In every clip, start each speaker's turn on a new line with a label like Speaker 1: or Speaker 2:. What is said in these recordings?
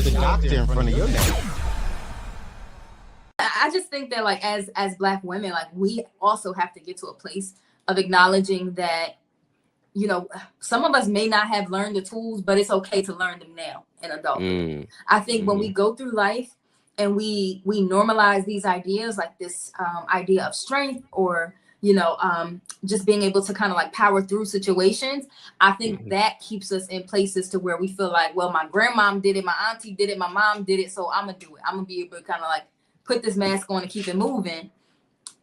Speaker 1: the doctor in front of your name.
Speaker 2: I just think that like as Black women, like we also have to get to a place of acknowledging that, you know, some of us may not have learned the tools, but it's okay to learn them now in adulthood. I think when we go through life and we normalize these ideas, like this idea of strength, or you know, just being able to kind of like power through situations, I think that keeps us in places to where we feel like, well, my grandmom did it, my auntie did it, my mom did it, so I'm gonna do it. I'm gonna be able to kind of like put this mask on and keep it moving.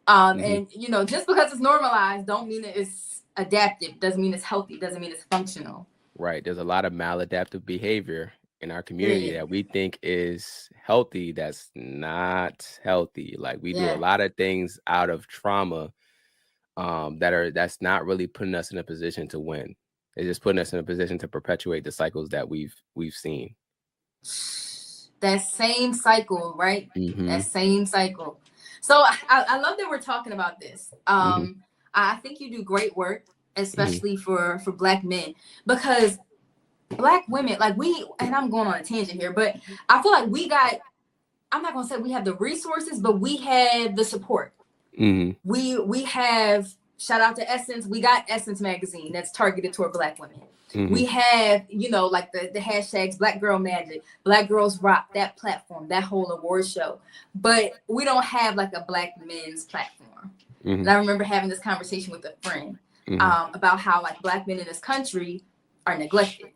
Speaker 2: And you know, just because it's normalized don't mean that it's adaptive, doesn't mean it's healthy, doesn't mean it's functional.
Speaker 3: Right. There's a lot of maladaptive behavior in our community that we think is healthy that's not healthy. Like we do a lot of things out of trauma that's not really putting us in a position to win. It's just putting us in a position to perpetuate the cycles that we've seen.
Speaker 2: That same cycle, right? That same cycle. So I love that we're talking about this. I think you do great work, especially for Black men, because Black women, like and I'm going on a tangent here, but I feel like I'm not gonna say we have the resources, but we have the support. We have, shout out to Essence, we got Essence magazine that's targeted toward Black women. We have, you know, like the hashtags Black Girl Magic, Black Girls Rock, that platform, that whole award show. But we don't have like a Black men's platform. And I remember having this conversation with a friend about how like Black men in this country are neglected.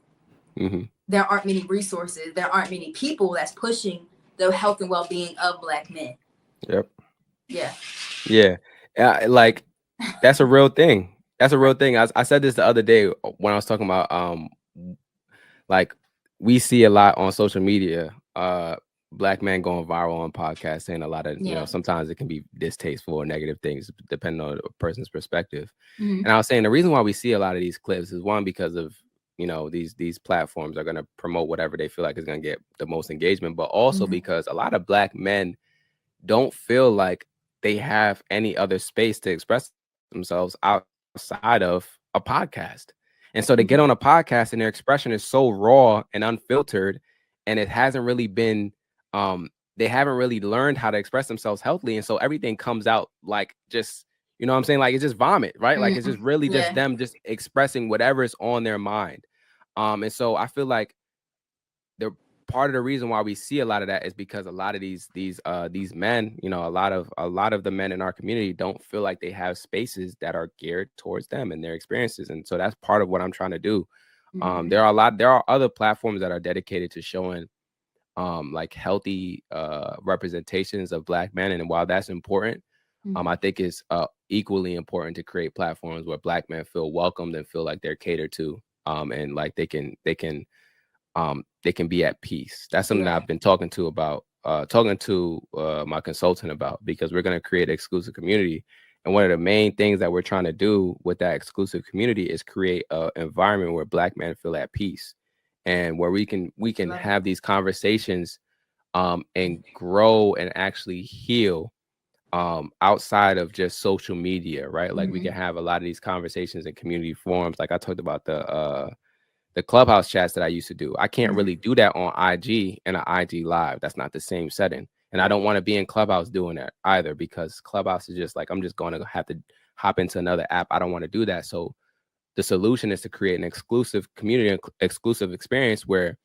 Speaker 2: There aren't many resources. There aren't many people that's pushing the health and well-being of Black men.
Speaker 3: Yeah. Like that's a real thing. That's a real thing. I said this the other day when I was talking about like we see a lot on social media, Black men going viral on podcasts saying a lot of, you know, sometimes it can be distasteful or negative things depending on a person's perspective. And I was saying the reason why we see a lot of these clips is one, because of, you know, these platforms are going to promote whatever they feel like is going to get the most engagement, but also because a lot of Black men don't feel like they have any other space to express themselves outside of a podcast. And so they get on a podcast and their expression is so raw and unfiltered, and it hasn't really been they haven't really learned how to express themselves healthily, and so everything comes out like just, you know what I'm saying, like it's just vomit, right? Like it's just really just them just expressing whatever is on their mind. And so I feel like the part of the reason why we see a lot of that is because a lot of these men, you know, a lot of the men in our community don't feel like they have spaces that are geared towards them and their experiences. And so that's part of what I'm trying to do. There are other platforms that are dedicated to showing like healthy representations of Black men. And while that's important, I think it's equally important to create platforms where Black men feel welcomed and feel like they're catered to, and like they can be at peace. That's something that I've been talking to my consultant about, because we're going to create an exclusive community. And one of the main things that we're trying to do with that exclusive community is create an environment where Black men feel at peace, and where we can have these conversations and grow and actually heal outside of just social media, right? Like we can have a lot of these conversations in community forums. Like I talked about the Clubhouse chats that I used to do. I can't really do that on IG and an IG live. That's not the same setting. And I don't want to be in Clubhouse doing that either, because Clubhouse is just like, I'm just going to have to hop into another app. I don't want to do that. So the solution is to create an exclusive community, exclusive experience where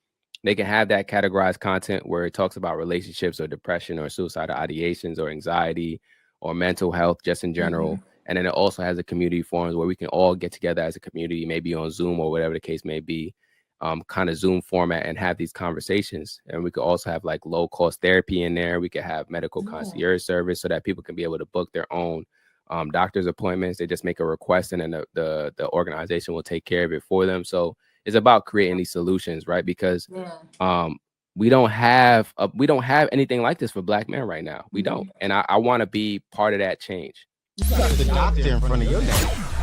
Speaker 3: they can have that categorized content where it talks about relationships or depression or suicidal ideations or anxiety or mental health just in general. And then it also has a community forums where we can all get together as a community, maybe on Zoom or whatever the case may be, kind of Zoom format, and have these conversations. And we could also have like low cost therapy in there. We could have medical concierge service so that people can be able to book their own doctor's appointments. They just make a request and then the organization will take care of it for them. So it's about creating these solutions, right? Because we don't have anything like this for Black men right now. We don't. And I want to be part of that change.
Speaker 1: You got the doctor in front of your name.